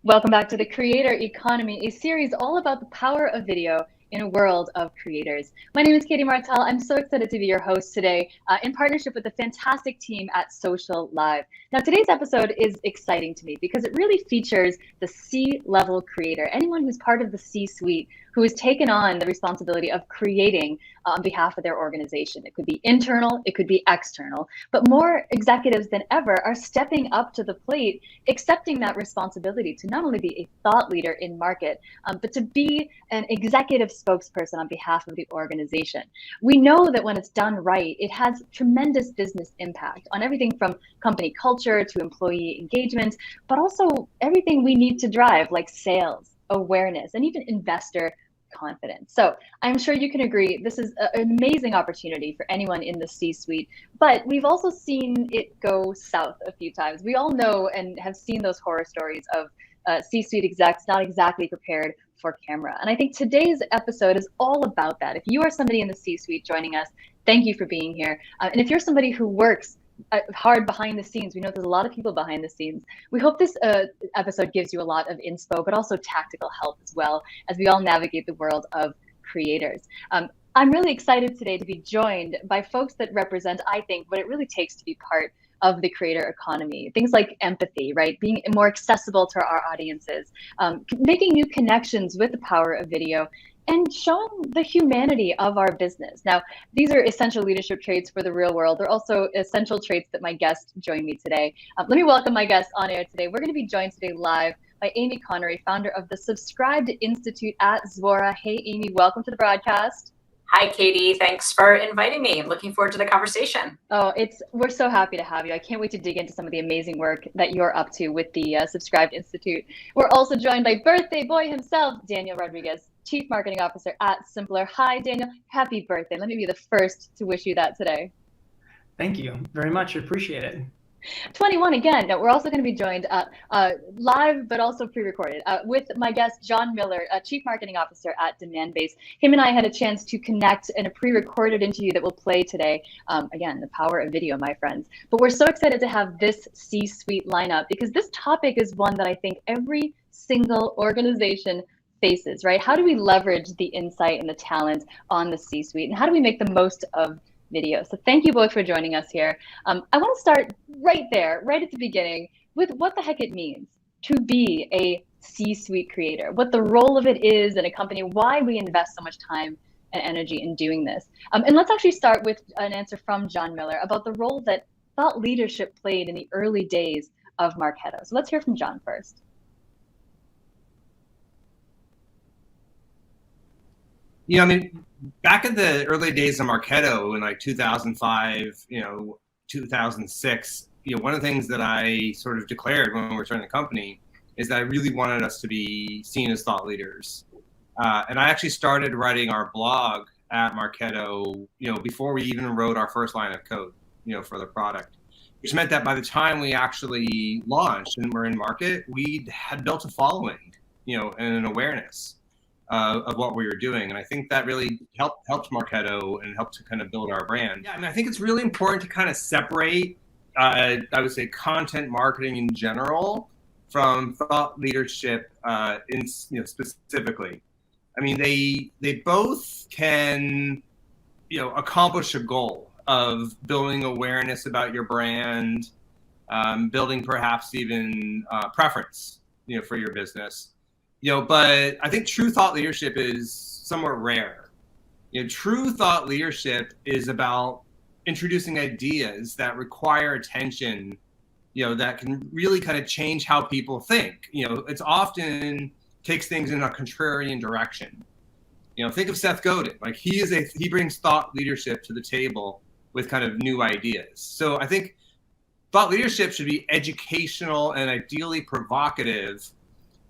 Welcome back to the Creator Economy, a series all about the power of video in a world of creators. My name is Katie Martell. I'm so excited to be your host today in partnership with the fantastic team at Socialive. Now, today's episode is exciting to me because it really features the C-level creator, anyone who's part of the C-suite who has taken on the responsibility of creating on behalf of their organization. It could be internal, it could be external, but more executives than ever are stepping up to the plate, accepting that responsibility to not only be a thought leader in market, but to be an executive spokesperson on behalf of the organization. We know that when it's done right, it has tremendous business impact on everything from company culture to employee engagement, but also everything we need to drive like sales, awareness, and even investor confidence. So I'm sure you can agree this is an amazing opportunity for anyone in the C-suite, but we've also seen it go south a few times. We all know and have seen those horror stories of C-suite execs not exactly prepared for camera. And I think today's episode is all about that. If you are somebody in the C-suite joining us, thank you for being here. And if you're somebody who works hard behind the scenes, we know there's a lot of people behind the scenes. We hope this episode gives you a lot of inspo, but also tactical help as well as we all navigate the world of creators. I'm really excited today to be joined by folks that represent, I think, what it really takes to be part of the creator economy. Things like empathy, right? Being more accessible to our audiences, making new connections with the power of video, and showing the humanity of our business. Now, these are essential leadership traits for the real world. They're also essential traits that my guests join me today. Let me welcome my guests on air today. We're going to be joined today live by Amy Connery, founder of the Subscribed Institute at Zuora. Hey, Amy, welcome to the broadcast. Hi, Katie. Thanks for inviting me. I'm looking forward to the conversation. Oh, we're so happy to have you. I can't wait to dig into some of the amazing work that you're up to with the Subscribed Institute. We're also joined by birthday boy himself, Daniel Rodriguez, Chief Marketing Officer at Simpler. Hi, Daniel. Happy birthday. Let me be the first to wish you that today. Thank you very much. Appreciate it. 21 again. Now, we're also going to be joined live, but also pre-recorded with my guest, John Miller, Chief Marketing Officer at Demandbase. Him and I had a chance to connect in a pre-recorded interview that will play today. Again, the power of video, my friends. But we're so excited to have this C-suite lineup because this topic is one that I think every single organization faces, right? How do we leverage the insight and the talent on the C-suite, and how do we make the most of video? So thank you both for joining us here. I want to start right there, right at the beginning, with what the heck it means to be a C-suite creator, what the role of it is in a company, why we invest so much time and energy in doing this. And let's actually start with an answer from John Miller about the role that thought leadership played in the early days of Marketo. So let's hear from John first. You know, I mean, back in the early days of Marketo in like 2005, 2006, one of the things that I sort of declared when we were starting the company is that I really wanted us to be seen as thought leaders. And I actually started writing our blog at Marketo, before we even wrote our first line of code, for the product, which meant that by the time we actually launched and were in market, we had built a following, and an awareness of what we were doing. And I think that really helped Marketo and helped to kind of build our brand. Yeah, and I think it's really important to kind of separate, I would say, content marketing in general from thought leadership specifically. I mean, they both can, accomplish a goal of building awareness about your brand, building perhaps even preference, for your business. But I think true thought leadership is somewhat rare. True thought leadership is about introducing ideas that require attention, that can really kind of change how people think. It's often takes things in a contrarian direction. Think of Seth Godin. Like he brings thought leadership to the table with kind of new ideas. So I think thought leadership should be educational and ideally provocative.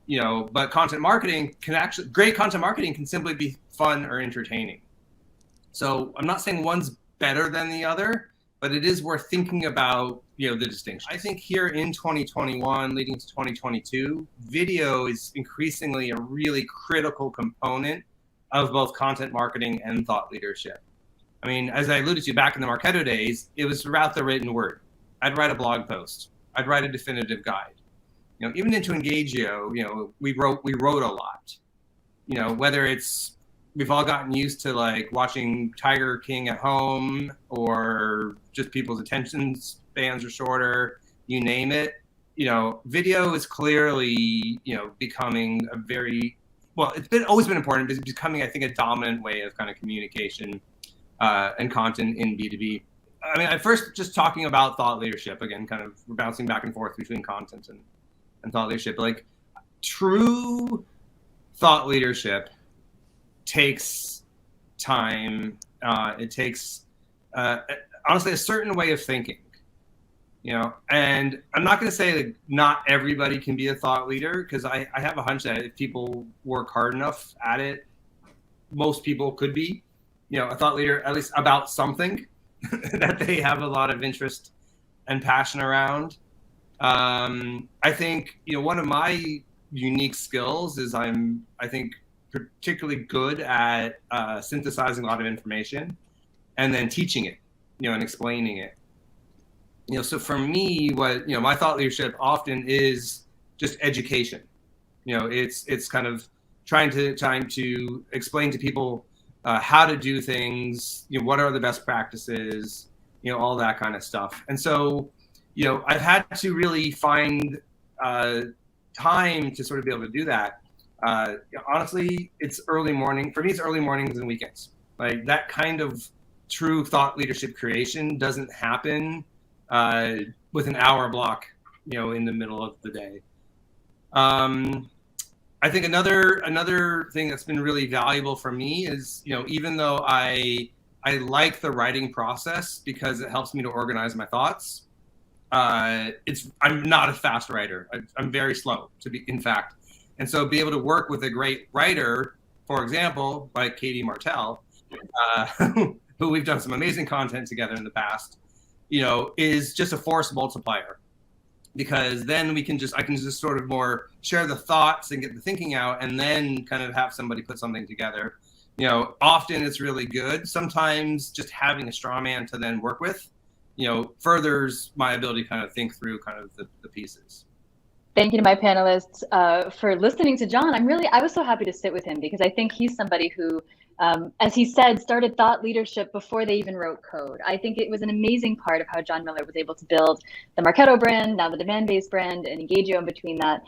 But content marketing great content marketing can simply be fun or entertaining. So I'm not saying one's better than the other, but it is worth thinking about, the distinction. I think here in 2021, leading to 2022, video is increasingly a really critical component of both content marketing and thought leadership. I mean, as I alluded to back in the Marketo days, it was throughout the written word. I'd write a blog post. I'd write a definitive guide. even into Engagio, we wrote a lot. Whether it's, we've all gotten used to like watching Tiger King at home, or just people's attention spans are shorter, you name it. Video is clearly, becoming a very, well, always been important, but it's becoming, I think, a dominant way of kind of communication and content in B2B. I mean, at first, just talking about thought leadership, again, kind of bouncing back and forth between content and thought leadership. Like, true thought leadership takes time. It takes, honestly, a certain way of thinking. And I'm not going to say that not everybody can be a thought leader, because I have a hunch that if people work hard enough at it, most people could be, a thought leader, at least about something that they have a lot of interest and passion around. I think, one of my unique skills is I think, particularly good at synthesizing a lot of information and then teaching it, and explaining it. So for me, what, my thought leadership often is just education. It's kind of trying to explain to people how to do things, what are the best practices, all that kind of stuff. And so, I've had to really find time to sort of be able to do that. Honestly, it's early morning. For me, it's early mornings and weekends. Like, that kind of true thought leadership creation doesn't happen with an hour block, in the middle of the day. I think another thing that's been really valuable for me is, even though I like the writing process because it helps me to organize my thoughts, I'm not a fast writer. I'm very slow, in fact. And so be able to work with a great writer, for example, like Katie Martell, who we've done some amazing content together in the past, is just a force multiplier, because then I can just sort of more share the thoughts and get the thinking out, and then kind of have somebody put something together. Often it's really good. Sometimes just having a straw man to then work with, furthers my ability to kind of think through kind of the pieces. Thank you to my panelists for listening to John. I was so happy to sit with him, because I think he's somebody who, as he said, started thought leadership before they even wrote code. I think it was an amazing part of how John Miller was able to build the Marketo brand, now the demand-based brand, and Engagio in between that.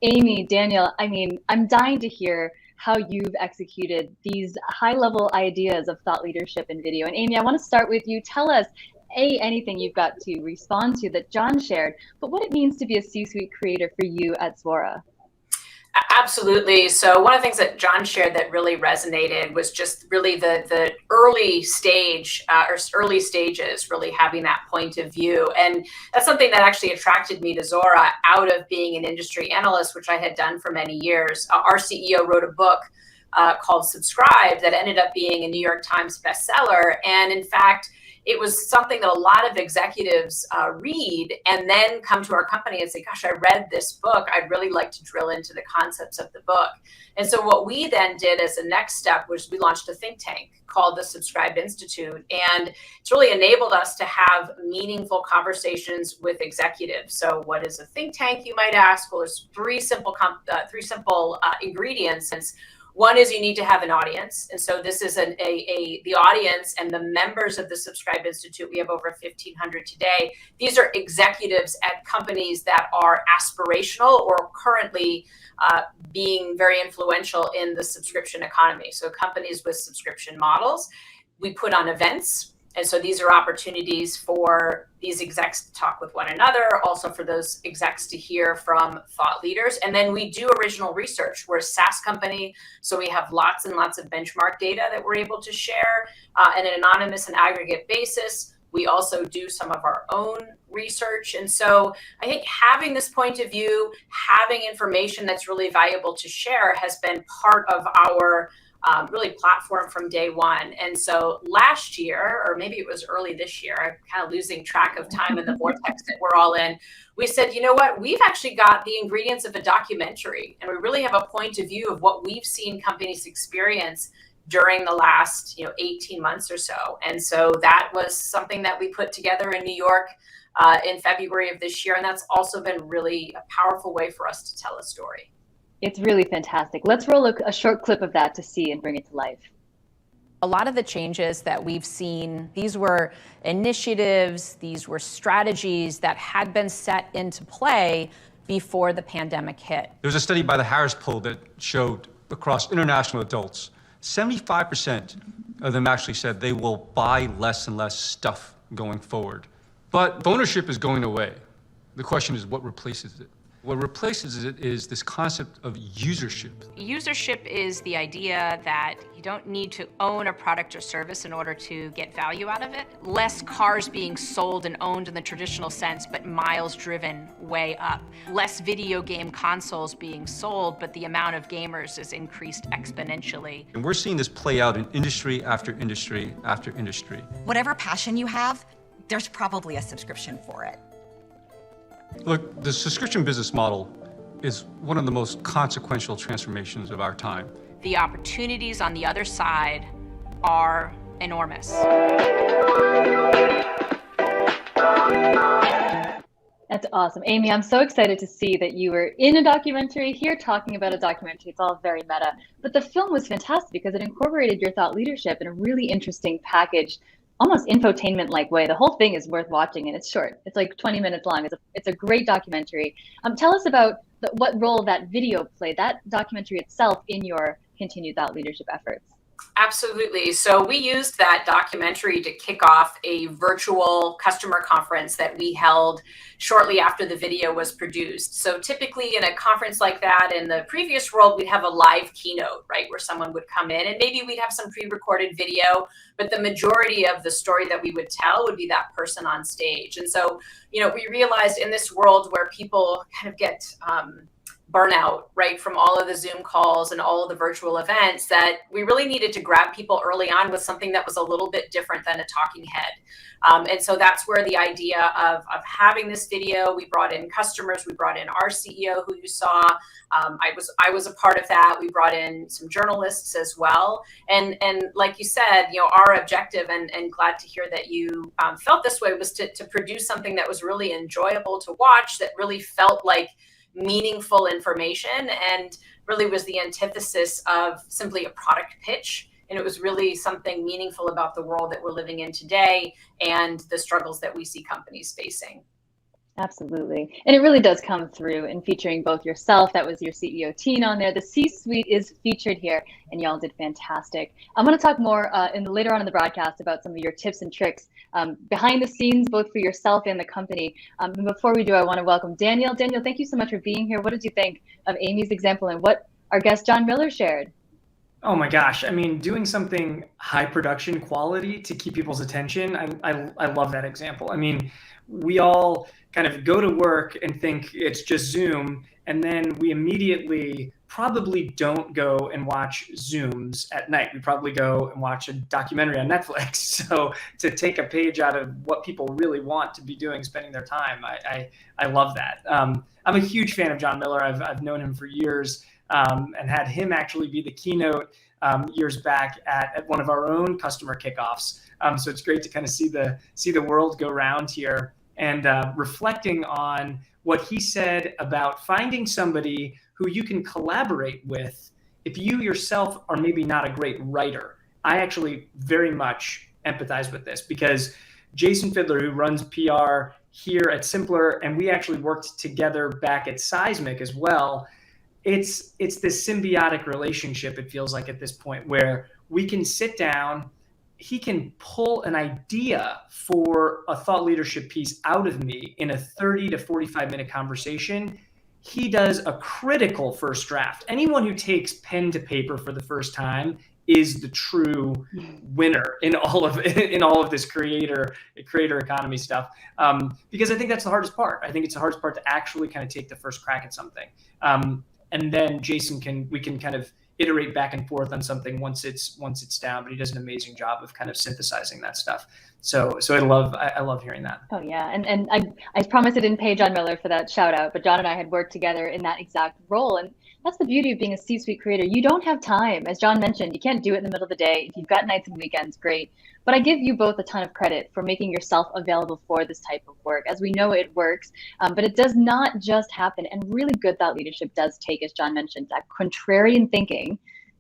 Amy, Daniel, I'm dying to hear how you've executed these high-level ideas of thought leadership in video. And Amy, I want to start with you. Tell us, anything you've got to respond to that John shared, but what it means to be a C-suite creator for you at Zuora. Absolutely. So one of the things that John shared that really resonated was just really the early stage or early stages, really having that point of view. And that's something that actually attracted me to Zuora out of being an industry analyst, which I had done for many years. Our CEO wrote a book called Socialive that ended up being a New York Times bestseller. And in fact, it was something that a lot of executives read and then come to our company and say, gosh, I read this book. I'd really like to drill into the concepts of the book. And so what we then did as a next step was we launched a think tank called the Subscribed Institute. And it's really enabled us to have meaningful conversations with executives. So what is a think tank, you might ask? Well, there's three simple ingredients. One is you need to have an audience. And so this is the audience and the members of the Subscribe Institute. We have over 1,500 today. These are executives at companies that are aspirational or currently being very influential in the subscription economy. So companies with subscription models. We put on events. And so these are opportunities for these execs to talk with one another, also for those execs to hear from thought leaders. And then we do original research. We're a SaaS company, so we have lots and lots of benchmark data that we're able to share on an anonymous and aggregate basis. We also do some of our own research. And so I think having this point of view, having information that's really valuable to share has been part of our really platform from day one. And so last year, or maybe it was early this year, I'm kind of losing track of time in the vortex that we're all in. We said, you know what, we've actually got the ingredients of a documentary, and we really have a point of view of what we've seen companies experience during the last 18 months or so. And so that was something that we put together in New York in February of this year. And that's also been really a powerful way for us to tell a story. It's really fantastic. Let's roll a short clip of that to see and bring it to life. A lot of the changes that we've seen, these were initiatives, these were strategies that had been set into play before the pandemic hit. There was a study by the Harris Poll that showed across international adults, 75% of them actually said they will buy less and less stuff going forward. But ownership is going away. The question is, what replaces it? What replaces it is this concept of usership. Usership is the idea that you don't need to own a product or service in order to get value out of it. Less cars being sold and owned in the traditional sense, but miles driven way up. Less video game consoles being sold, but the amount of gamers is increased exponentially. And we're seeing this play out in industry after industry after industry. Whatever passion you have, there's probably a subscription for it. Look, the subscription business model is one of the most consequential transformations of our time. The opportunities on the other side are enormous. That's awesome. Amy, I'm so excited to see that you were in a documentary here talking about a documentary. It's all very meta. But the film was fantastic because it incorporated your thought leadership in a really interesting package, almost infotainment-like way. The whole thing is worth watching, and it's short. It's like 20 minutes long. It's a great documentary. Tell us about what role that video played, that documentary itself, in your continued thought leadership efforts. Absolutely. So we used that documentary to kick off a virtual customer conference that we held shortly after the video was produced. So typically in a conference like that, in the previous world, we'd have a live keynote, right, where someone would come in and maybe we'd have some pre-recorded video, but the majority of the story that we would tell would be that person on stage. And so, we realized in this world where people kind of get burnout, right, from all of the Zoom calls and all of the virtual events, that we really needed to grab people early on with something that was a little bit different than a talking head. And so that's where the idea of having this video, we brought in customers, we brought in our CEO who you saw. I was a part of that. We brought in some journalists as well. And like you said, our objective, and glad to hear that you felt this way, was to produce something that was really enjoyable to watch, that really felt like meaningful information, and really was the antithesis of simply a product pitch. And it was really something meaningful about the world that we're living in today and the struggles that we see companies facing. Absolutely. And it really does come through in featuring both yourself, that was your CEO Teen on there. The C-suite is featured here, and y'all did fantastic. I'm going to talk more later on in the broadcast about some of your tips and tricks behind the scenes, both for yourself and the company. And before we do, I want to welcome Daniel. Daniel, thank you so much for being here. What did you think of Amy's example and what our guest John Miller shared? Oh my gosh. I mean, doing something high production quality to keep people's attention. I love that example. I mean, we all kind of go to work and think it's just Zoom, and then we immediately probably don't go and watch Zooms at night. We probably go and watch a documentary on Netflix. So to take a page out of what people really want to be doing, spending their time, I love that. I'm a huge fan of John Miller. I've known him for years, and had him actually be the keynote years back at one of our own customer kickoffs. So it's great to kind of see the world go round here, and reflecting on what he said about finding somebody who you can collaborate with if you yourself are maybe not a great writer. I actually very much empathize with this, because Jason Fiddler, who runs PR here at Simpler, and we actually worked together back at Seismic as well. It's this symbiotic relationship, it feels like at this point, where we can sit down, he can pull an idea for a thought leadership piece out of me in a 30 to 45 minute conversation. He does a critical first draft. Anyone who takes pen to paper for the first time is the true winner in all of this creator economy stuff. Because I think that's the hardest part. I think it's the hardest part to actually kind of take the first crack at something. And then we can kind of iterate back and forth on something once it's down, but he does an amazing job of kind of synthesizing that stuff. So I love hearing that. Oh yeah. And I promise I didn't pay John Miller for that shout out, but John and I had worked together in that exact role. And That's the beauty of being a C-suite creator. You don't have time. As John mentioned, you can't do it in the middle of the day. If you've got nights and weekends, great. But I give you both a ton of credit for making yourself available for this type of work. As we know, it works, but it does not just happen. And really good thought leadership does take, as John mentioned, that contrarian thinking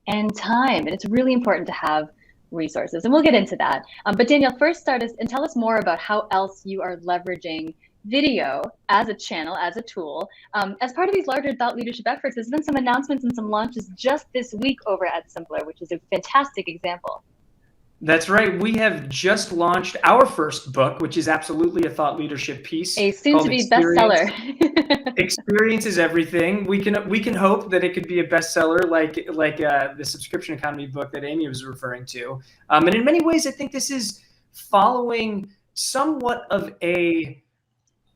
and time. And it's really important to have resources. And we'll get into that. But Danielle, first start us and tell us more about how else you are leveraging video as a channel, as a tool. As part of these larger thought leadership efforts, there's been some announcements and some launches just this week over at Simpler, which is a fantastic example. That's right. We have just launched our first book, which is absolutely a thought leadership piece. A soon-to-be bestseller. Experience is everything. We can hope that it could be a bestseller, like the subscription economy book that Amy was referring to. And in many ways, I think this is following somewhat of a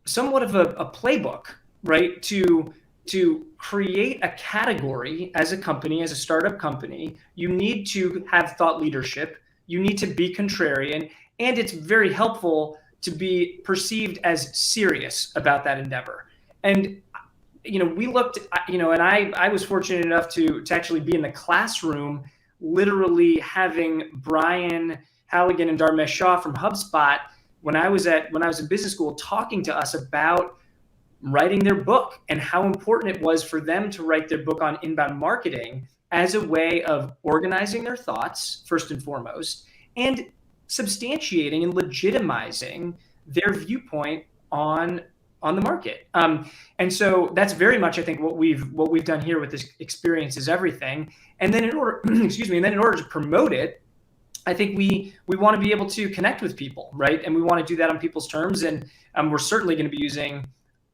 playbook, right? To create a category as a company, as a startup company, you need to have thought leadership. You need to be contrarian, and it's very helpful to be perceived as serious about that endeavor. And, we looked, and I was fortunate enough to actually be in the classroom, literally having Brian Halligan and Dharmesh Shah from HubSpot when I was in business school talking to us about writing their book and how important it was for them to write their book on inbound marketing as a way of organizing their thoughts, first and foremost, and substantiating and legitimizing their viewpoint on the market. And so that's very much, I think, what we've done here with this Experience is Everything. And then in order, to promote it, I think we want to be able to connect with people, right? And we want to do that on people's terms. And we're certainly going to be using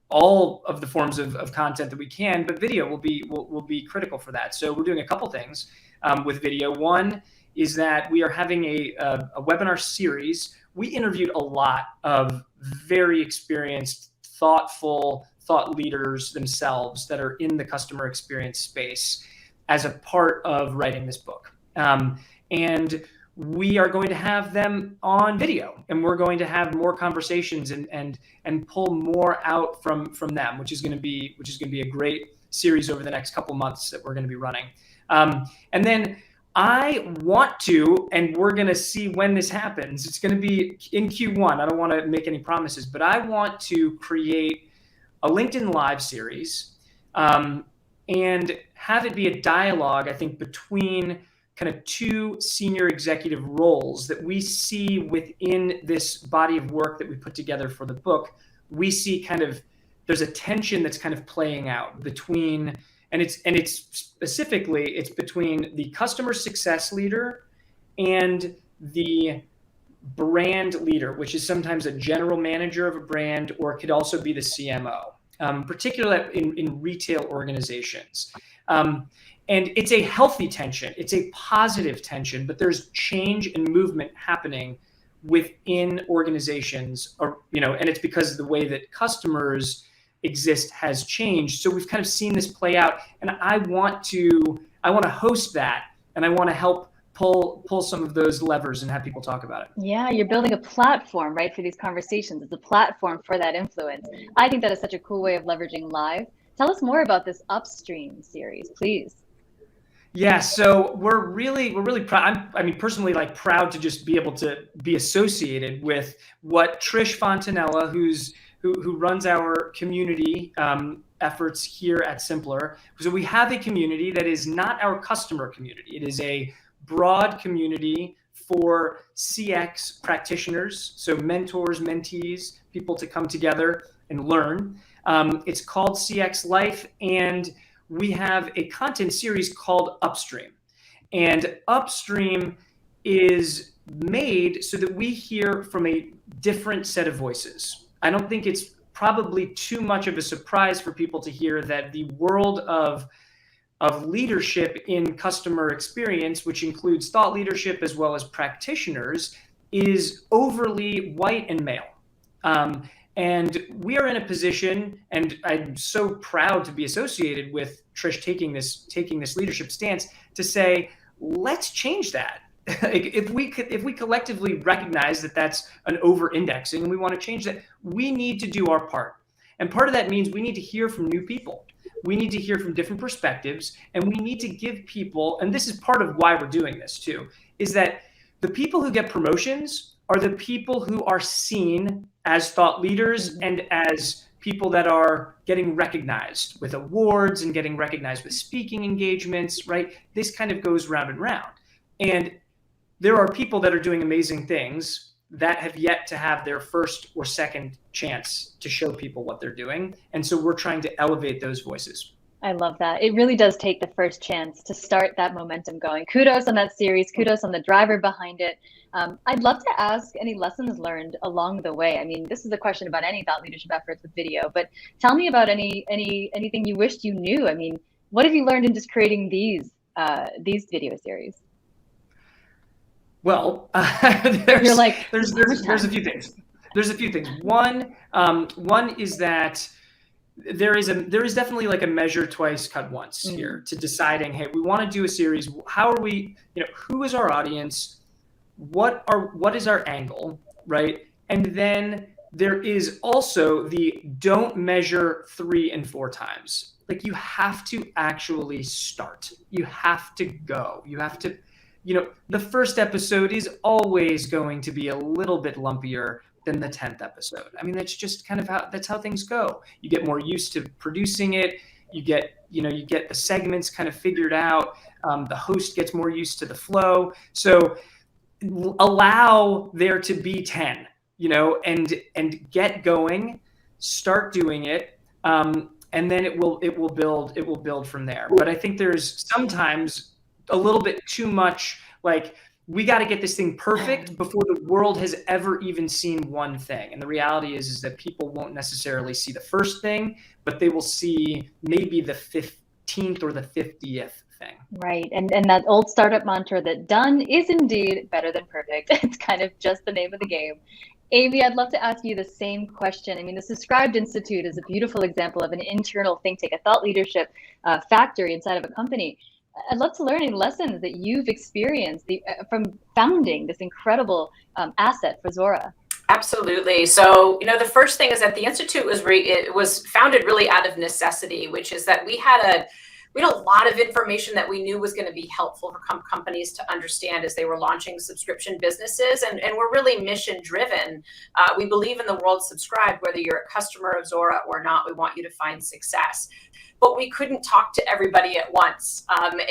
all of the forms of content that we can, but video will be critical for that. So we're doing a couple things with video. One is that we are having a webinar series. We interviewed a lot of very experienced, thoughtful thought leaders themselves that are in the customer experience space as a part of writing this book. And we are going to have them on video, and we're going to have more conversations and pull more out from them, which is going to be a great series over the next couple months that we're going to be running. And then I want to, and we're going to see when this happens. It's going to be in Q1. I don't want to make any promises, but I want to create a LinkedIn Live series and have it be a dialogue, I think, between kind of two senior executive roles that we see within this body of work that we put together for the book. We see there's a tension that's kind of playing out between, and it's specifically between the customer success leader and the brand leader, which is sometimes a general manager of a brand, or it could also be the CMO, particularly in retail organizations. And it's a healthy tension. It's a positive tension, but there's change and movement happening within organizations, and it's because the way that customers exist has changed. So we've kind of seen this play out, and I want to host that, and I want to help pull some of those levers and have people talk about it. Yeah, you're building a platform, right, for these conversations. It's a platform for that influence. I think that is such a cool way of leveraging live. Tell us more about this Upstream series, please. Yeah, so we're really proud. I'm personally proud to just be able to be associated with what Trish Fontanella, who runs our community efforts here at Simpler. So we have a community that is not our customer community. It is a broad community for CX practitioners, so mentors, mentees, people to come together and learn. It's called CX Life, and we have a content series called Upstream. And Upstream is made so that we hear from a different set of voices. I don't think it's probably too much of a surprise for people to hear that the world of leadership in customer experience, which includes thought leadership as well as practitioners, is overly white and male. And we are in a position, and I'm so proud to be associated with Trish taking this leadership stance to say, let's change that. If we collectively recognize that that's an over-indexing and we want to change that, we need to do our part. And part of that means we need to hear from new people. We need to hear from different perspectives, and we need to give people, and this is part of why we're doing this too, is that the people who get promotions are the people who are seen as thought leaders and as people that are getting recognized with awards and getting recognized with speaking engagements, right? This kind of goes round and round. And there are people that are doing amazing things that have yet to have their first or second chance to show people what they're doing. And so we're trying to elevate those voices. I love that. It really does take the first chance to start that momentum going. Kudos on that series. Kudos on the driver behind it. I'd love to ask any lessons learned along the way. I mean, this is a question about any thought leadership efforts with video, but tell me about anything you wished you knew. I mean, what have you learned in just creating these video series? Well, there's a few things. There's a few things. One is that there is definitely like a measure twice, cut once here to deciding, hey, we want to do a series. How are we, who is our audience? What is our angle, right? And then there is also the don't measure 3 and 4 times. Like you have to actually start. You have to go. You have to, the first episode is always going to be a little bit lumpier than the 10th episode. I mean, that's just kind of that's how things go. You get more used to producing it. You get the segments kind of figured out. The host gets more used to the flow. So allow there to be 10, and get going, start doing it. And then it will build from there. But I think there's sometimes a little bit too much, like, we got to get this thing perfect before the world has ever even seen one thing. And the reality is that people won't necessarily see the first thing, but they will see maybe the 15th or the 50th thing. Right. And that old startup mantra that done is indeed better than perfect. It's kind of just the name of the game. Amy, I'd love to ask you the same question. I mean, the Subscribed Institute is a beautiful example of an internal think tank, a thought leadership factory inside of a company. I'd love to learn any lessons that you've experienced from founding this incredible asset for Zuora. Absolutely. So, the first thing is that the Institute was founded really out of necessity, which is that we had a lot of information that we knew was going to be helpful for companies to understand as they were launching subscription businesses. And we're really mission driven. We believe in the world subscribed, whether you're a customer of Zuora or not, we want you to find success. But we couldn't talk to everybody at once.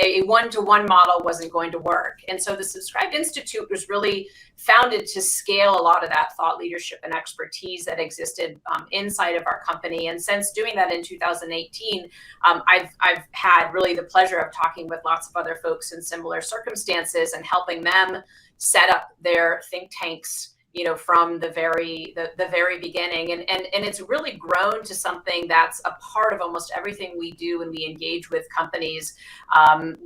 A one-to-one model wasn't going to work. And so the Subscribed Institute was really founded to scale a lot of that thought leadership and expertise that existed inside of our company. And since doing that in 2018, I've had really the pleasure of talking with lots of other folks in similar circumstances and helping them set up their think tanks, from the very beginning. And it's really grown to something that's a part of almost everything we do when we engage with companies.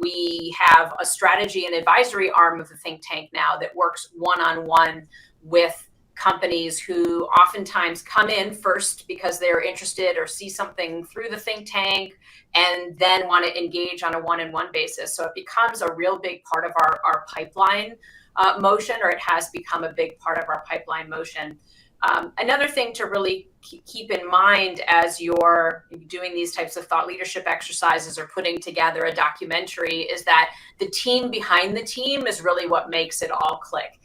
We have a strategy and advisory arm of the think tank now that works one-on-one with companies who oftentimes come in first because they're interested or see something through the think tank and then want to engage on a one-on-one basis. So it becomes a real big part of our pipeline motion, or it has become a big part of our pipeline motion. Another thing to really keep in mind as you're doing these types of thought leadership exercises or putting together a documentary is that the team behind the team is really what makes it all click.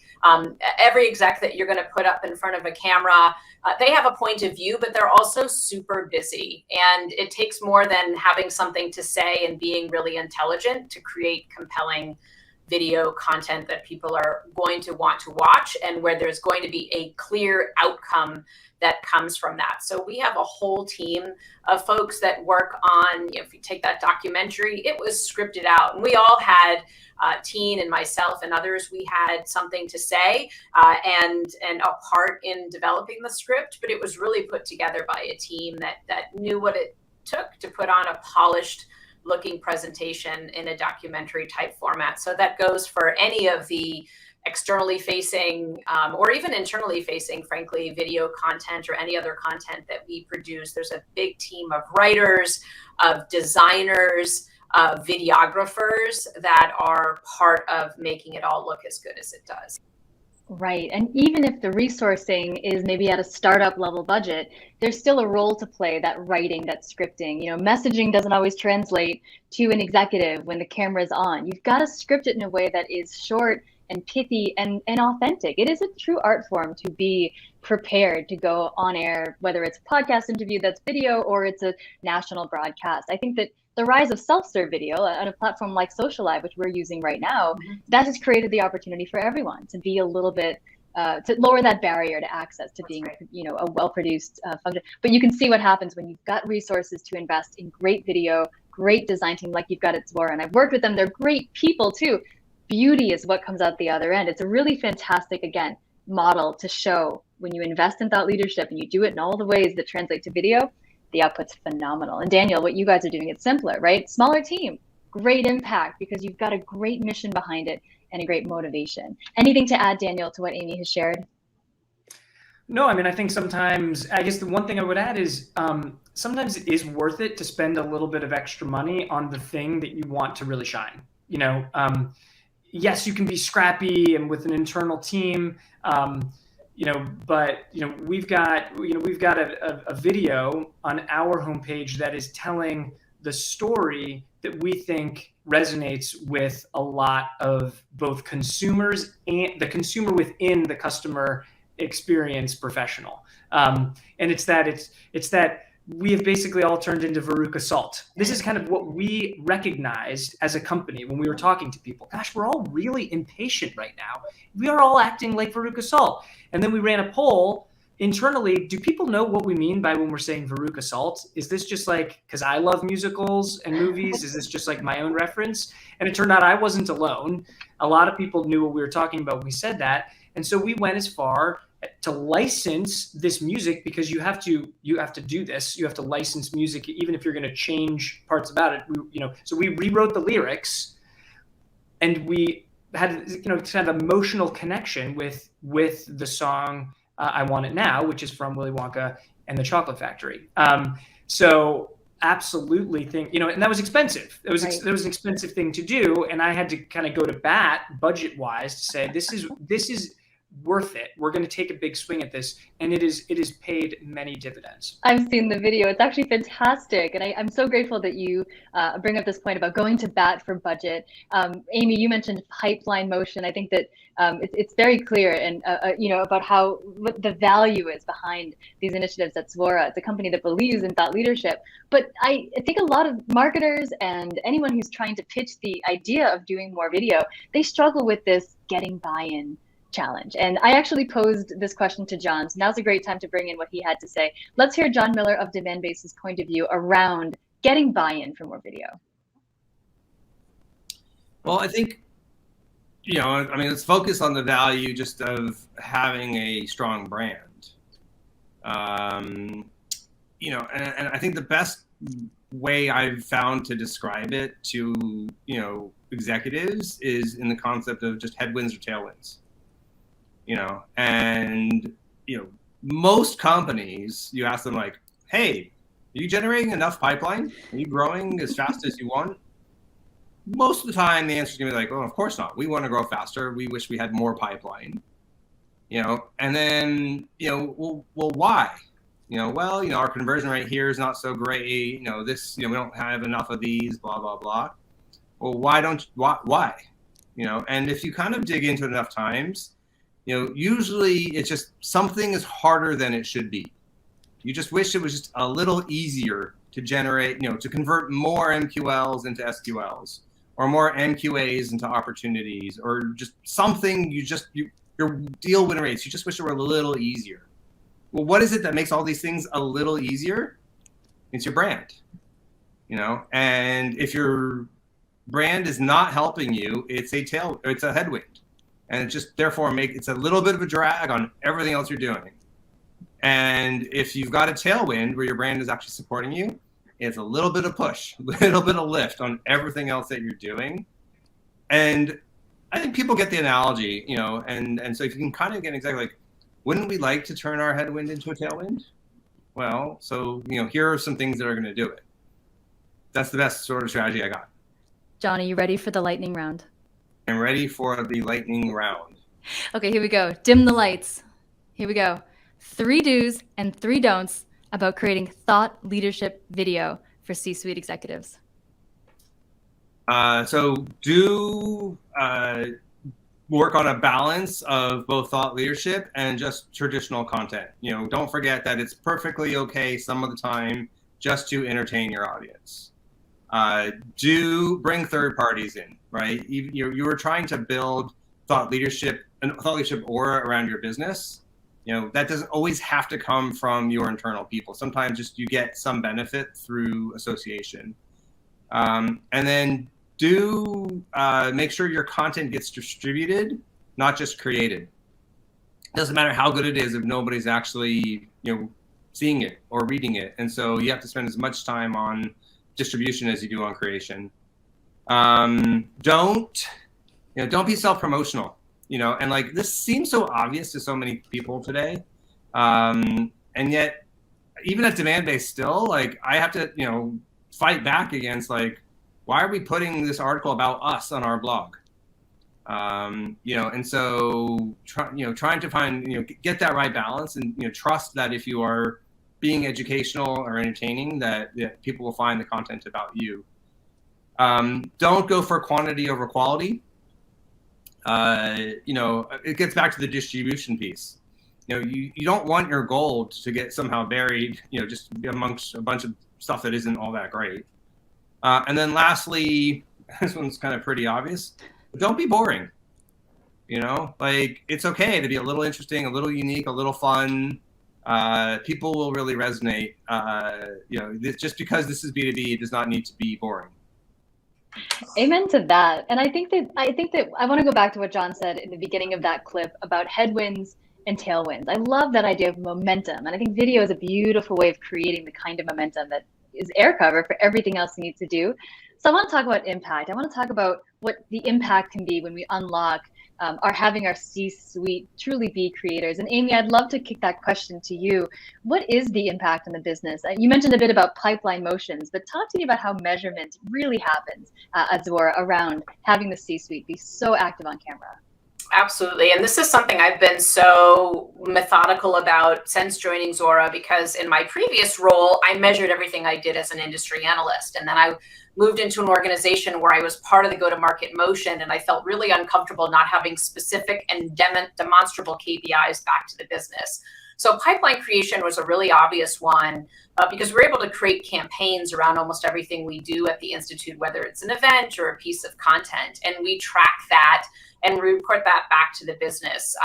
Every exec that you're going to put up in front of a camera, they have a point of view, but they're also super busy. And it takes more than having something to say and being really intelligent to create compelling video content that people are going to want to watch and where there's going to be a clear outcome that comes from that. So we have a whole team of folks that work on, if you take that documentary, it was scripted out. And we all had, Teen and myself and others, we had something to say and a part in developing the script, but it was really put together by a team that knew what it took to put on a polished looking presentation in a documentary type format. So that goes for any of the externally facing or even internally facing, frankly, video content or any other content that we produce. There's a big team of writers, of designers, videographers that are part of making it all look as good as it does. Right. And even if the resourcing is maybe at a startup level budget, there's still a role to play, that writing, that scripting. Messaging doesn't always translate to an executive when the camera's on. You've got to script it in a way that is short and pithy and authentic. It is a true art form to be prepared to go on air, whether it's a podcast interview that's video or it's a national broadcast. I think that the rise of self-serve video on a platform like Socialive, which we're using right now, that has created the opportunity for everyone to be a little bit, to lower that barrier to access to being, a well-produced function. But you can see what happens when you've got resources to invest in great video, great design team like you've got at Zuora. And I've worked with them. They're great people too. Beauty is what comes out the other end. It's a really fantastic, again, model to show when you invest in thought leadership and you do it in all the ways that translate to video, the output's phenomenal. And Daniel, what you guys are doing, it's simpler, right? Smaller team, great impact because you've got a great mission behind it and a great motivation. Anything to add, Daniel, to what Amy has shared? No, I mean, I think sometimes, I guess the one thing I would add is sometimes it is worth it to spend a little bit of extra money on the thing that you want to really shine. Yes, you can be scrappy and with an internal team, but we've got a video on our homepage that is telling the story that we think resonates with a lot of both consumers and the consumer within the customer experience professional. And it's that we have basically all turned into Veruca Salt. This is kind of what we recognized as a company when we were talking to people. Gosh, we're all really impatient right now. We are all acting like Veruca Salt. And then we ran a poll internally. Do people know what we mean by when we're saying Veruca Salt? Is this just like, because I love musicals and movies, is this just like my own reference? And it turned out I wasn't alone. A lot of people knew what we were talking about when we said that. And so we went as far to license this music, because you have to do this. You have to license music, even if you're going to change parts about it. So we rewrote the lyrics, and we had kind of emotional connection with the song "I Want It Now," which is from Willy Wonka and the Chocolate Factory. So absolutely think and that was expensive. It was an expensive thing to do, and I had to kind of go to bat budget wise to say this is worth it. We're going to take a big swing at this, and it is paid many dividends. I've seen the video. It's actually fantastic, and I'm so grateful that you bring up this point about going to bat for budget. Amy, you mentioned pipeline motion. I think that it's very clear and about what the value is behind these initiatives at Zuora. It's a company that believes in thought leadership, but I think a lot of marketers and anyone who's trying to pitch the idea of doing more video, they struggle with this getting buy-in challenge. And I actually posed this question to John. So now's a great time to bring in what he had to say. Let's hear John Miller of Demandbase's point of view around getting buy-in for more video. Well, I think, let's focus on the value just of having a strong brand. And I think the best way I've found to describe it to, executives is in the concept of just headwinds or tailwinds. Most companies, you ask them like, hey, are you generating enough pipeline? Are you growing as fast as you want? Most of the time, the answer is going to be like, oh, of course not. We want to grow faster. We wish we had more pipeline. And then, well, why? Our conversion rate here is not so great. We don't have enough of these, blah, blah, blah. Well, why? And if you kind of dig into it enough times, usually it's just something is harder than it should be. You just wish it was just a little easier to generate, to convert more MQLs into SQLs, or more MQAs into opportunities, or just something your deal win rates, you just wish it were a little easier. Well, what is it that makes all these things a little easier? It's your brand, and if your brand is not helping you, it's a headwind. And it just therefore it's a little bit of a drag on everything else you're doing. And if you've got a tailwind where your brand is actually supporting you, it's a little bit of push, a little bit of lift on everything else that you're doing. And I think people get the analogy, and so if you can kind of get exactly like, wouldn't we like to turn our headwind into a tailwind? Well, so, here are some things that are going to do it. That's the best sort of strategy I got. John, are you ready for the lightning round? I'm ready for the lightning round. Okay, here we go. Dim the lights. Here we go. 3 do's and 3 don'ts about creating thought leadership video for C-suite executives. So do work on a balance of both thought leadership and just traditional content. Don't forget that it's perfectly okay some of the time just to entertain your audience. Do bring third parties in, right? You were trying to build thought leadership aura around your business. That doesn't always have to come from your internal people. Sometimes just you get some benefit through association. And then do make sure your content gets distributed, not just created. It doesn't matter how good it is if nobody's actually seeing it or reading it. And so you have to spend as much time on distribution as you do on creation. Don't be self-promotional. And like this seems so obvious to so many people today, and yet even at demand-based still, like I have to fight back against like, why are we putting this article about us on our blog? And so trying to find get that right balance and trust that if you are being educational or entertaining, that people will find the content about you. Don't go for quantity over quality. It gets back to the distribution piece. You don't want your gold to get somehow buried, just amongst a bunch of stuff that isn't all that great. And then lastly, this one's kind of pretty obvious, but don't be boring. Like it's okay to be a little interesting, a little unique, a little fun. People will really resonate. Just because this is B2B, it does not need to be boring. Amen to that. And I think that I want to go back to what John said in the beginning of that clip about headwinds and tailwinds. I love that idea of momentum. And I think video is a beautiful way of creating the kind of momentum that is air cover for everything else you need to do. So I want to talk about impact. I want to talk about what the impact can be when we unlock having our C-suite truly be creators. And Amy, I'd love to kick that question to you. What is the impact on the business? You mentioned a bit about pipeline motions, but talk to me about how measurement really happens at Zuora around having the C-suite be so active on camera. Absolutely. And this is something I've been so methodical about since joining Zuora, because in my previous role, I measured everything I did as an industry analyst. And then I moved into an organization where I was part of the go-to-market motion, and I felt really uncomfortable not having specific and demonstrable KPIs back to the business. So pipeline creation was a really obvious one because we're able to create campaigns around almost everything we do at the Institute, whether it's an event or a piece of content. And we track that and report that back to the business.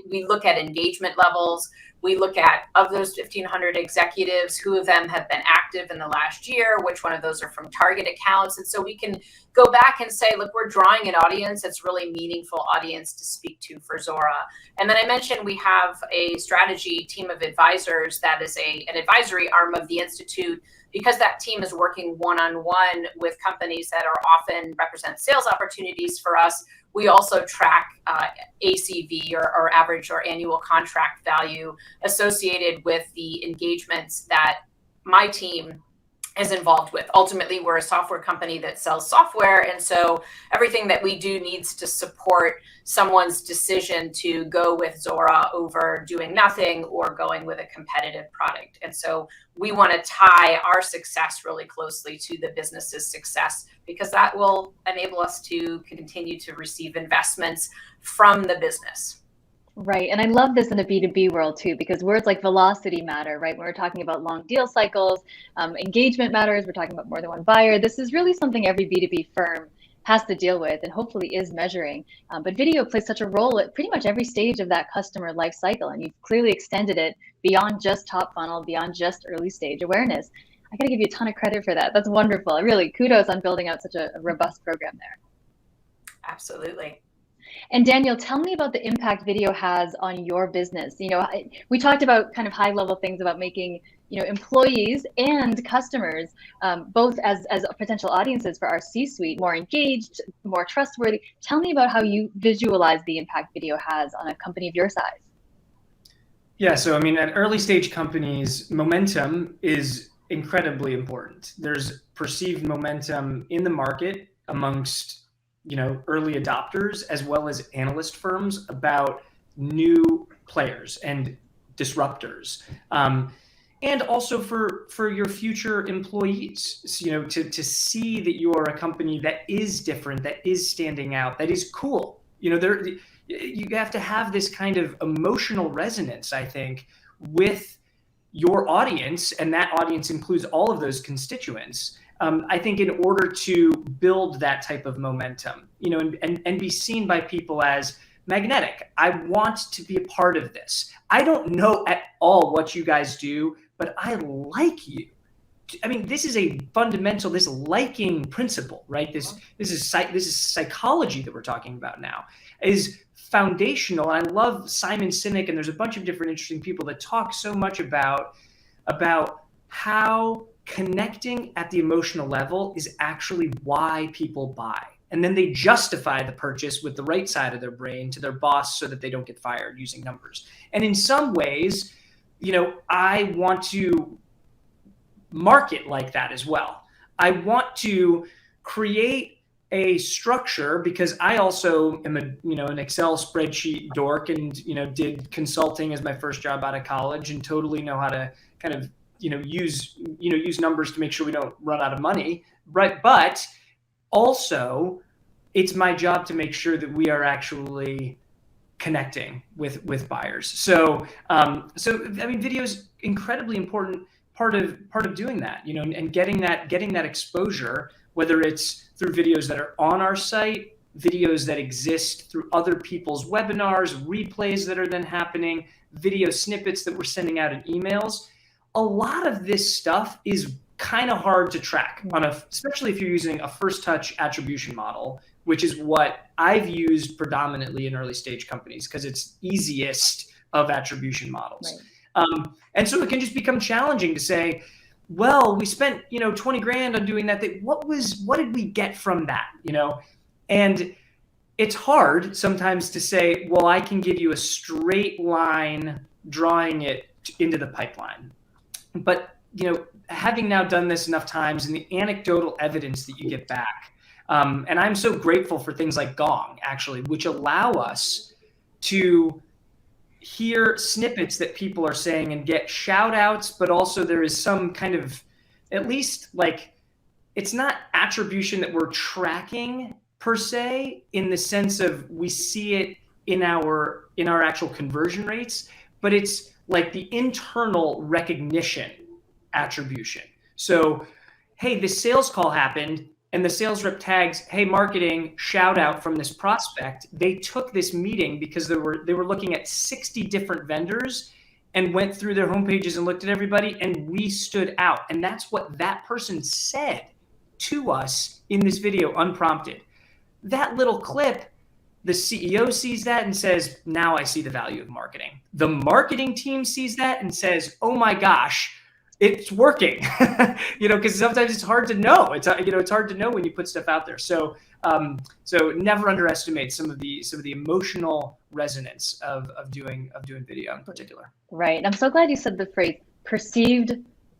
We look at engagement levels. We look at, of those 1,500 executives, who of them have been active in the last year, which one of those are from target accounts. And so we can go back and say, look, we're drawing an audience that's really meaningful audience to speak to for Zuora. And then I mentioned we have a strategy team of advisors that is an advisory arm of the Institute, because that team is working one-on-one with companies that are often represent sales opportunities for us. We also track ACV or average or annual contract value associated with the engagements that my team is involved with. Ultimately, we're a software company that sells software. And so everything that we do needs to support someone's decision to go with Zuora over doing nothing or going with a competitive product. And so we want to tie our success really closely to the business's success, because that will enable us to continue to receive investments from the business. Right. And I love this in the B2B world too, because words like velocity matter, right? When we're talking about long deal cycles, engagement matters. We're talking about more than one buyer. This is really something every B2B firm has to deal with and hopefully is measuring. But video plays such a role at pretty much every stage of that customer life cycle. And you've clearly extended it beyond just top funnel, beyond just early stage awareness. I got to give you a ton of credit for that. That's wonderful. Really, kudos on building out such a robust program there. Absolutely. And Daniel, tell me about the impact video has on your business. We talked about kind of high level things about making, employees and customers, both as potential audiences for our C-suite, more engaged, more trustworthy. Tell me about how you visualize the impact video has on a company of your size. Yeah, so at early stage companies, momentum is incredibly important. There's perceived momentum in the market amongst early adopters as well as analyst firms about new players and disruptors. And also for your future employees, to see that you are a company that is different, that is standing out, that is cool. You have to have this kind of emotional resonance, I think, with your audience, and that audience includes all of those constituents. I think in order to build that type of momentum, and be seen by people as magnetic. I want to be a part of this. I don't know at all what you guys do, but I like you. I mean, this is a fundamental, this liking principle, right? This is psychology that we're talking about now, is foundational. And I love Simon Sinek, and there's a bunch of different interesting people that talk so much about how connecting at the emotional level is actually why people buy. And then they justify the purchase with the right side of their brain to their boss so that they don't get fired using numbers. And in some ways, I want to market like that as well. I want to create a structure because I also am an Excel spreadsheet dork and, did consulting as my first job out of college and totally know how to kind of, use numbers to make sure we don't run out of money. Right. But also, it's my job to make sure that we are actually connecting with buyers. So video is incredibly important part of doing that, and getting that exposure, whether it's through videos that are on our site, videos that exist through other people's webinars, replays that are then happening, video snippets that we're sending out in emails. A lot of this stuff is kind of hard to track especially if you're using a first touch attribution model, which is what I've used predominantly in early stage companies because it's easiest of attribution models. Right. And so it can just become challenging to say, well, we spent, 20 grand on doing that. What did we get from that? And it's hard sometimes to say, well, I can give you a straight line drawing it into the pipeline. But, having now done this enough times and the anecdotal evidence that you get back, and I'm so grateful for things like Gong, actually, which allow us to hear snippets that people are saying and get shout outs, but also there is some kind of, at least it's not attribution that we're tracking per se, in the sense of we see it in our actual conversion rates, but it's like the internal recognition attribution. So, hey, this sales call happened and the sales rep tags, hey, marketing, shout out from this prospect. They took this meeting because they were looking at 60 different vendors and went through their homepages and looked at everybody, and we stood out. And that's what that person said to us in this video, unprompted. That little clip, the CEO sees that and says, now I see the value of marketing. The marketing team sees that and says, oh my gosh, it's working, because sometimes it's hard to know. It's hard to know when you put stuff out there. So never underestimate some of the emotional resonance of doing video in particular. Right. I'm so glad you said the phrase perceived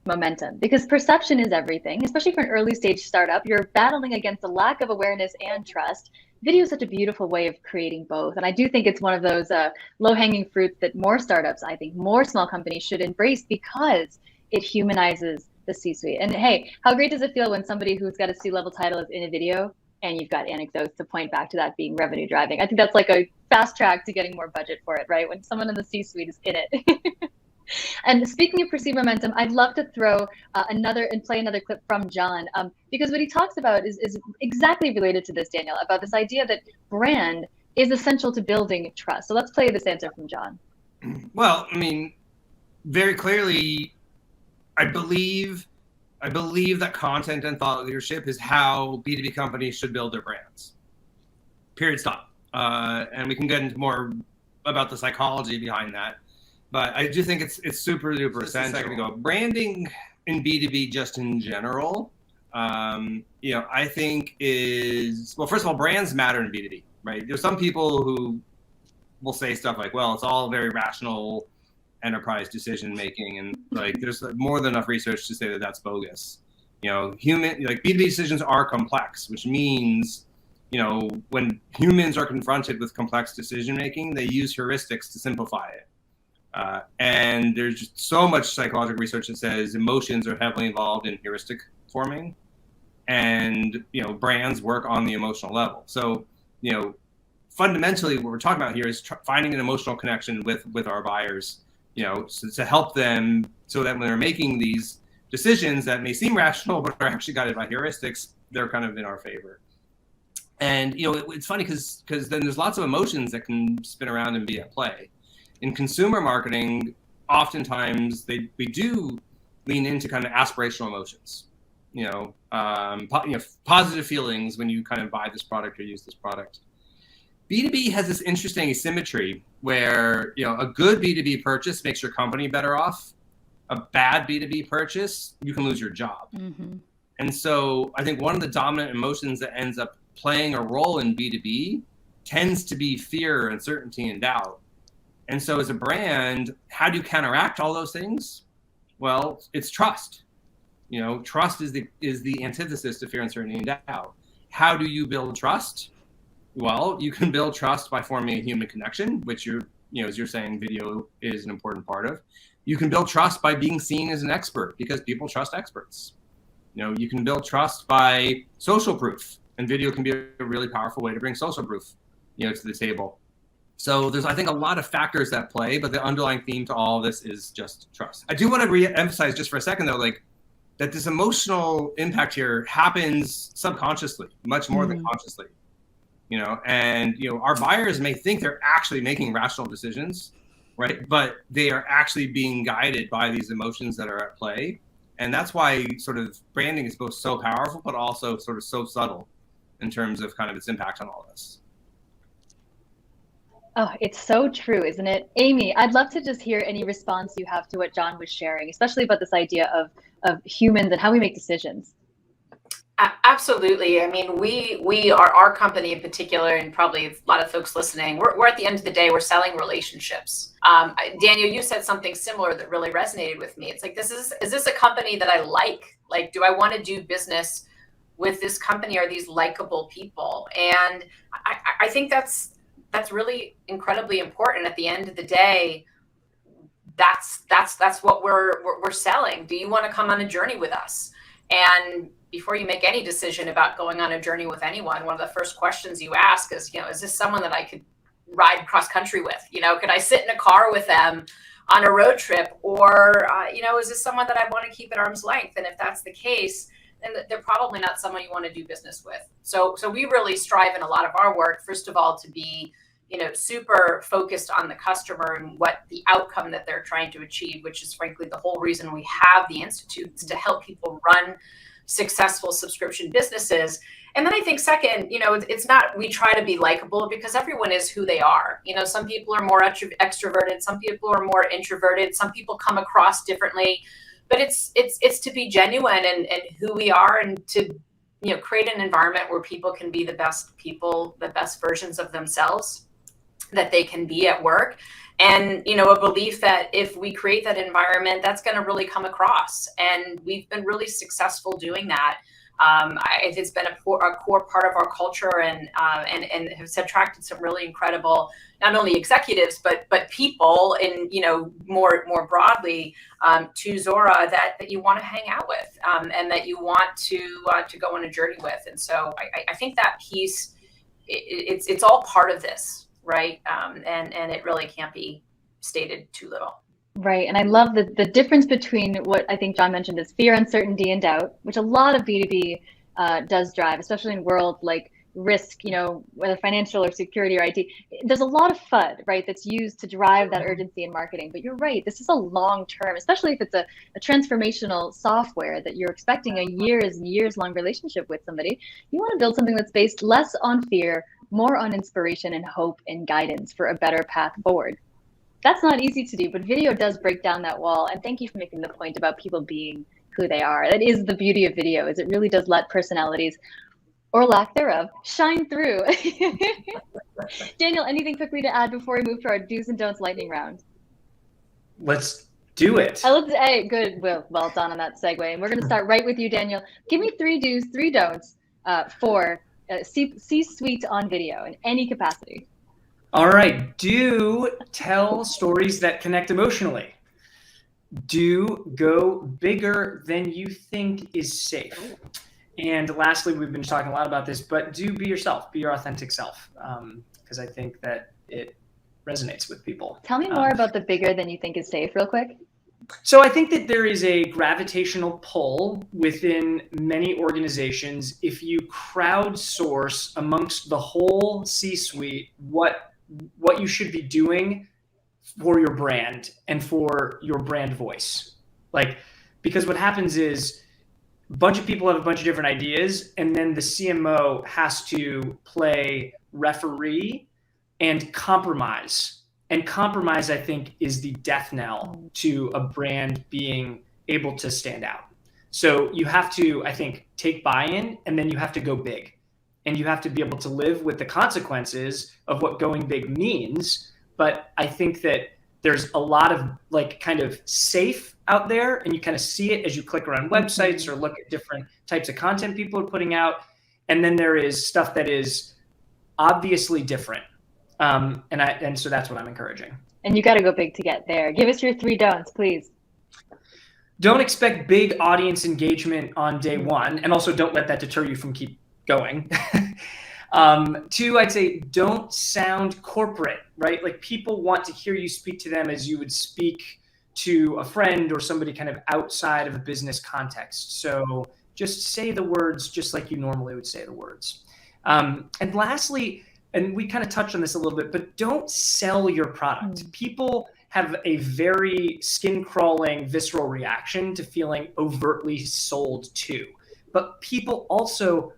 momentum, because perception is everything, especially for an early stage startup. You're battling against a lack of awareness and trust. Video is such a beautiful way of creating both. And I do think it's one of those low-hanging fruits that more startups, I think more small companies should embrace, because it humanizes the C-suite. And hey, how great does it feel when somebody who's got a C-level title is in a video and you've got anecdotes to point back to that being revenue driving? I think that's like a fast track to getting more budget for it, right? When someone in the C-suite is in it. And speaking of perceived momentum, I'd love to throw play another clip from John, because what he talks about is exactly related to this, Daniel, about this idea that brand is essential to building trust. So let's play this answer from John. Well, I mean, very clearly, I believe that content and thought leadership is how B2B companies should build their brands. Period. Stop. And we can get into more about the psychology behind that. But I do think it's super duper essential. Just a second ago, branding in B2B just in general, I think first of all, brands matter in B2B, right? There's some people who will say stuff like, well, it's all very rational enterprise decision making, and there's more than enough research to say that that's bogus. B2B decisions are complex, which means when humans are confronted with complex decision making, they use heuristics to simplify it. And there's just so much psychological research that says emotions are heavily involved in heuristic forming, and brands work on the emotional level. So fundamentally, what we're talking about here is finding an emotional connection with our buyers, so to help them so that when they're making these decisions that may seem rational but are actually guided by heuristics, they're kind of in our favor. And it's funny because then there's lots of emotions that can spin around and be at play. In consumer marketing, oftentimes we do lean into kind of aspirational emotions, positive feelings when you kind of buy this product or use this product. B2B has this interesting asymmetry where a good B2B purchase makes your company better off. A bad B2B purchase, you can lose your job. Mm-hmm. And so I think one of the dominant emotions that ends up playing a role in B2B tends to be fear, uncertainty, and doubt. And so as a brand, how do you counteract all those things? Well, it's trust. Trust is the antithesis to fear, uncertainty, and doubt. How do you build trust? Well, you can build trust by forming a human connection, which as you're saying, video is an important part of. You can build trust by being seen as an expert because people trust experts. You can build trust by social proof, and video can be a really powerful way to bring social proof, to the table. So there's, I think, a lot of factors that play, but the underlying theme to all of this is just trust. I do want to re-emphasize just for a second, though, that this emotional impact here happens subconsciously, much more than consciously. And our buyers may think they're actually making rational decisions, right? But they are actually being guided by these emotions that are at play. And that's why sort of branding is both so powerful, but also sort of so subtle in terms of kind of its impact on all this. Oh, it's so true, isn't it? Amy, I'd love to just hear any response you have to what John was sharing, especially about this idea of humans and how we make decisions. Absolutely. I mean, we are, our company in particular, and probably a lot of folks listening, we're at the end of the day, we're selling relationships. Daniel, you said something similar that really resonated with me. It's like, is this a company that I like? Like, do I want to do business with this company? Are these likable people? And I think that's really incredibly important. At the end of the day, that's what we're selling. Do you want to come on a journey with us? And before you make any decision about going on a journey with anyone, one of the first questions you ask is, is this someone that I could ride cross country with? Could I sit in a car with them on a road trip? Or, is this someone that I want to keep at arm's length? And if that's the case, then they're probably not someone you want to do business with. So we really strive in a lot of our work, first of all, to be super focused on the customer and what the outcome that they're trying to achieve, which is frankly the whole reason we have the Institute, is to help people run successful subscription businesses. And then I think second, it's not, we try to be likable because everyone is who they are. Some people are more extroverted, some people are more introverted, some people come across differently, but it's to be genuine and who we are, and to create an environment where people can be the best people, the best versions of themselves that they can be at work. And, a belief that if we create that environment, that's going to really come across. And we've been really successful doing that. It's been a core part of our culture, and has attracted some really incredible, not only executives, but people, and, more broadly, to Zora that you want to hang out with, and that you want to go on a journey with. And so I think that piece, it's all part of this. Right. And it really can't be stated too little. Right. And I love the difference between what I think John mentioned is fear, uncertainty, and doubt, which a lot of B2B does drive, especially in world like risk, whether financial or security or IT. There's a lot of FUD, right, that's used to drive that urgency in marketing. But you're right. This is a long term, especially if it's a transformational software that you're expecting a years and years long relationship with somebody. You want to build something that's based less on fear, more on inspiration and hope and guidance for a better path forward. That's not easy to do, but video does break down that wall. And thank you for making the point about people being who they are. That is the beauty of video, is it really does let personalities, or lack thereof, shine through. Daniel, anything quickly to add before we move to our do's and don'ts lightning round? Let's do it. Hey, good. Well done on that segue. And we're going to start right with you, Daniel. Give me 3 do's, 3 don'ts for C-suite on video in any capacity. All right. Do tell stories that connect emotionally. Do go bigger than you think is safe. And lastly, we've been talking a lot about this, but do be yourself, be your authentic self, because I think that it resonates with people. Tell me more about the bigger than you think is safe real quick. So I think that there is a gravitational pull within many organizations if you crowdsource amongst the whole C-suite what you should be doing for your brand and for your brand voice. Because what happens is a bunch of people have a bunch of different ideas, and then the CMO has to play referee and compromise. And compromise, I think, is the death knell to a brand being able to stand out. So you have to, I think, take buy-in, and then you have to go big. And you have to be able to live with the consequences of what going big means. But I think that there's a lot of kind of safe out there, and you kind of see it as you click around websites or look at different types of content people are putting out. And then there is stuff that is obviously different. And so that's what I'm encouraging. And you got to go big to get there. Give us your 3 don'ts, please. Don't expect big audience engagement on day one, and also don't let that deter you from keep going. 2, I'd say don't sound corporate, right? Like, people want to hear you speak to them as you would speak to a friend or somebody kind of outside of a business context. So just say the words just like you normally would say the words. And lastly, and we kind of touched on this a little bit, but don't sell your product. People have a very skin-crawling, visceral reaction to feeling overtly sold to. But people also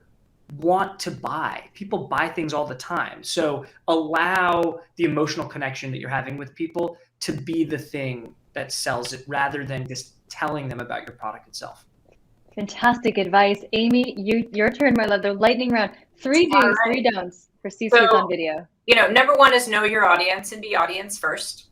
want to buy. People buy things all the time. So allow the emotional connection that you're having with people to be the thing that sells it, rather than just telling them about your product itself. Fantastic advice. Amy, your turn, my love. The lightning round. 3 do's, 3 don'ts for C-suites on video. Number 1 is know your audience and be audience first.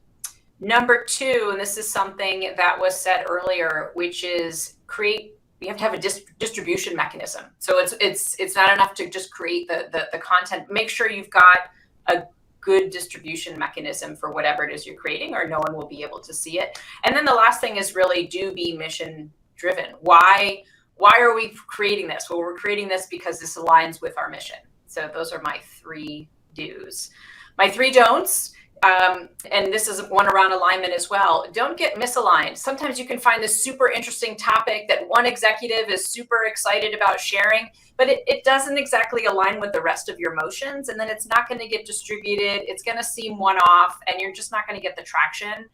Number 2, and this is something that was said earlier, which is you have to have a distribution mechanism. So it's not enough to just create the content. Make sure you've got a good distribution mechanism for whatever it is you're creating, or no one will be able to see it. And then the last thing is really do be mission driven. Why are we creating this? Well, we're creating this because this aligns with our mission. So those are my 3 do's. My 3 don'ts, and this is one around alignment as well. Don't get misaligned. Sometimes you can find this super interesting topic that one executive is super excited about sharing, but it doesn't exactly align with the rest of your motions. And then it's not going to get distributed. It's going to seem one-off, and you're just not going to get the traction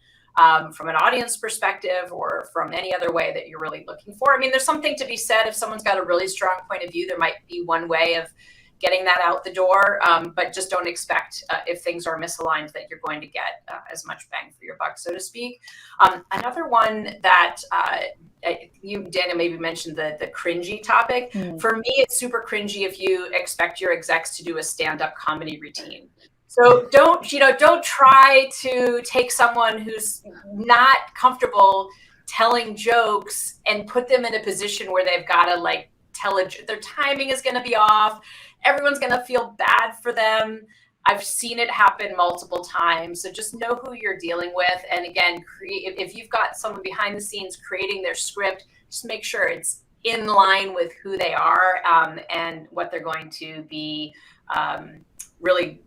from an audience perspective or from any other way that you're really looking for. I mean, there's something to be said. If someone's got a really strong point of view, there might be one way of getting that out the door, but just don't expect if things are misaligned that you're going to get as much bang for your buck, so to speak. Another one that you, Daniel, maybe mentioned the cringy topic. For me, it's super cringy if you expect your execs to do a stand-up comedy routine. So don't try to take someone who's not comfortable telling jokes and put them in a position where they've got to tell their timing is going to be off. Everyone's going to feel bad for them. I've seen it happen multiple times. So just know who you're dealing with. And again, if you've got someone behind the scenes creating their script, just make sure it's in line with who they are and what they're going to be really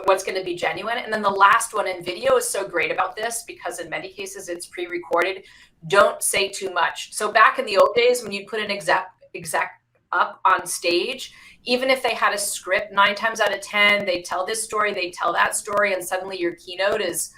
what's going to be genuine. And then the last one, in video is so great about this because in many cases it's pre-recorded. Don't say too much. So back in the old days when you put an exec up on stage, even if they had a script, 9 times out of 10, they tell this story, they tell that story, and suddenly your keynote is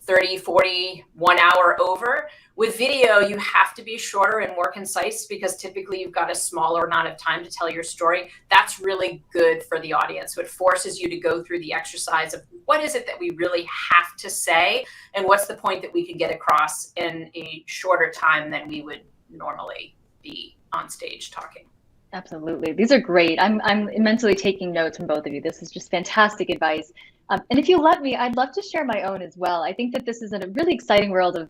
30, 40, 1 hour over. With video, you have to be shorter and more concise because typically you've got a smaller amount of time to tell your story. That's really good for the audience. So it forces you to go through the exercise of what is it that we really have to say and what's the point that we can get across in a shorter time than we would normally be on stage talking. Absolutely. These are great. I'm immensely taking notes from both of you. This is just fantastic advice. And if you let me, I'd love to share my own as well. I think that this is in a really exciting world of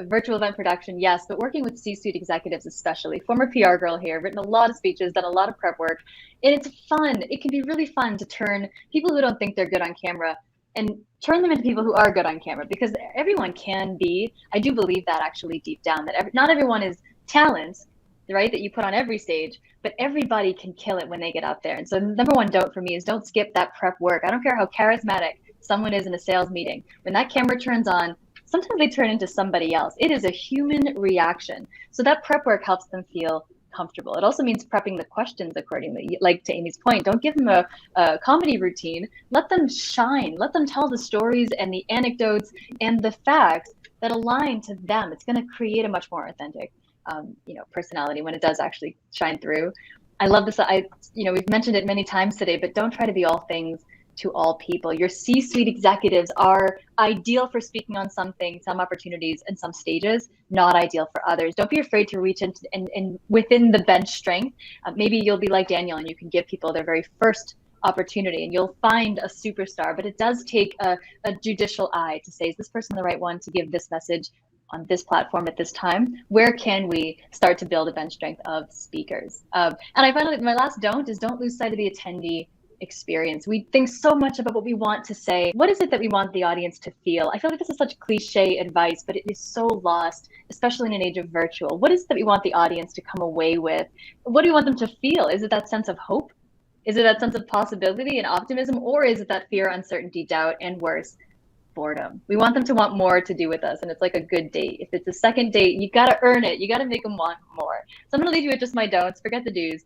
virtual event production, yes, but working with C-suite executives especially. Former PR girl here, written a lot of speeches, done a lot of prep work, and it's fun. It can be really fun to turn people who don't think they're good on camera and turn them into people who are good on camera, because everyone can be. I do believe that actually deep down, that not everyone is talent, right, that you put on every stage, but everybody can kill it when they get out there. And so number one don't for me is don't skip that prep work. I don't care how charismatic someone is in a sales meeting. When that camera turns on, sometimes they turn into somebody else. It is a human reaction. So that prep work helps them feel comfortable. It also means prepping the questions accordingly. Like to Amy's point, don't give them a comedy routine. Let them shine. Let them tell the stories and the anecdotes and the facts that align to them. It's going to create a much more authentic, personality when it does actually shine through. I love this. We've mentioned it many times today, but don't try to be all things to all people. Your C-suite executives are ideal for speaking on something, some opportunities and some stages, not ideal for others. Don't be afraid to reach into and within the bench strength. Maybe you'll be like Daniel and you can give people their very first opportunity and you'll find a superstar, but it does take a judicial eye to say, is this person the right one to give this message on this platform at this time? Where can we start to build a bench strength of speakers? And I finally, my last don't is don't lose sight of the attendee experience. We think so much about what we want to say. What is it that we want the audience to feel? I feel like this is such cliche advice, but it is so lost, especially in an age of virtual. What is it that we want the audience to come away with? What do we want them to feel? Is it that sense of hope? Is it that sense of possibility and optimism? Or is it that fear, uncertainty, doubt, and worse, boredom? We want them to want more to do with us, and it's like a good date. If it's a second date, you got to earn it. You got to make them want more. So I'm going to leave you with just my don'ts. Forget the do's.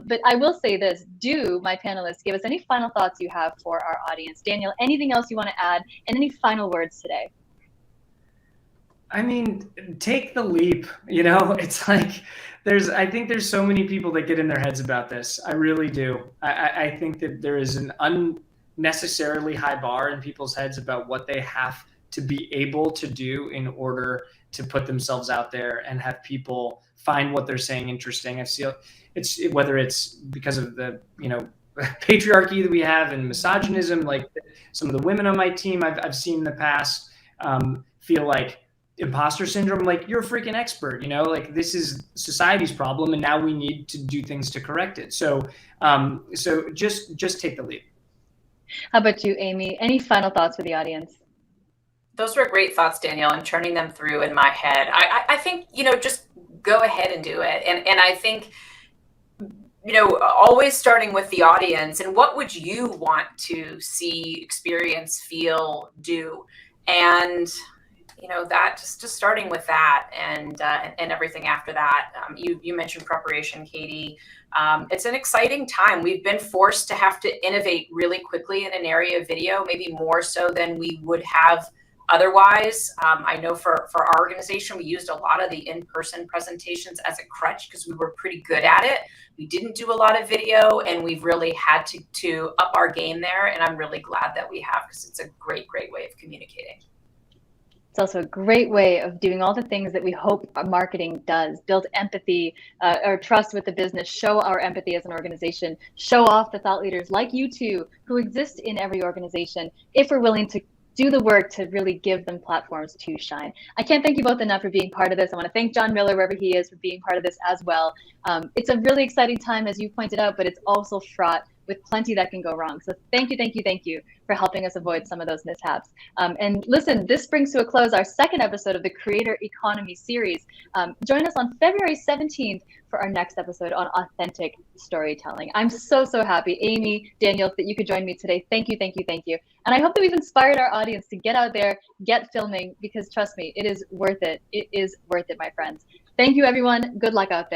But I will say this: do, my panelists, give us any final thoughts you have for our audience. Daniel, anything else you want to add, and any final words today? I mean, take the leap. It's like I think there's so many people that get in their heads about this. I really do. I think that there is an unnecessarily high bar in people's heads about what they have to be able to do in order to put themselves out there and have people find what they're saying interesting. I see whether it's because of the patriarchy that we have and misogynism, like some of the women on my team I've seen in the past feel like imposter syndrome, like you're a freaking expert, like this is society's problem and now we need to do things to correct it. So just take the leap. How about you, Amy? Any final thoughts for the audience? Those were great thoughts, Daniel. I'm turning them through in my head. I think, just go ahead and do it. And I think, always starting with the audience and what would you want to see, experience, feel, do? And, that just starting with that and everything after that. You mentioned preparation, Katie. It's an exciting time. We've been forced to have to innovate really quickly in an area of video, maybe more so than we would have otherwise. I know for our organization, we used a lot of the in-person presentations as a crutch because we were pretty good at it. We didn't do a lot of video and we've really had to up our game there. And I'm really glad that we have, because it's a great, great way of communicating. It's also a great way of doing all the things that we hope marketing does: build empathy or trust with the business, show our empathy as an organization, show off the thought leaders like you two who exist in every organization, if we're willing to do the work to really give them platforms to shine. I can't thank you both enough for being part of this. I want to thank John Miller, wherever he is, for being part of this as well. It's a really exciting time, as you pointed out, but it's also fraught with plenty that can go wrong. So thank you for helping us avoid some of those mishaps. And listen, this brings to a close our second episode of the Creator Economy series. Join us on February 17th for our next episode on authentic storytelling. I'm so happy, Amy, Daniel, that you could join me today. Thank you. And I hope that we've inspired our audience to get out there, get filming, because trust me, it is worth it. It is worth it, my friends. Thank you, everyone. Good luck out there.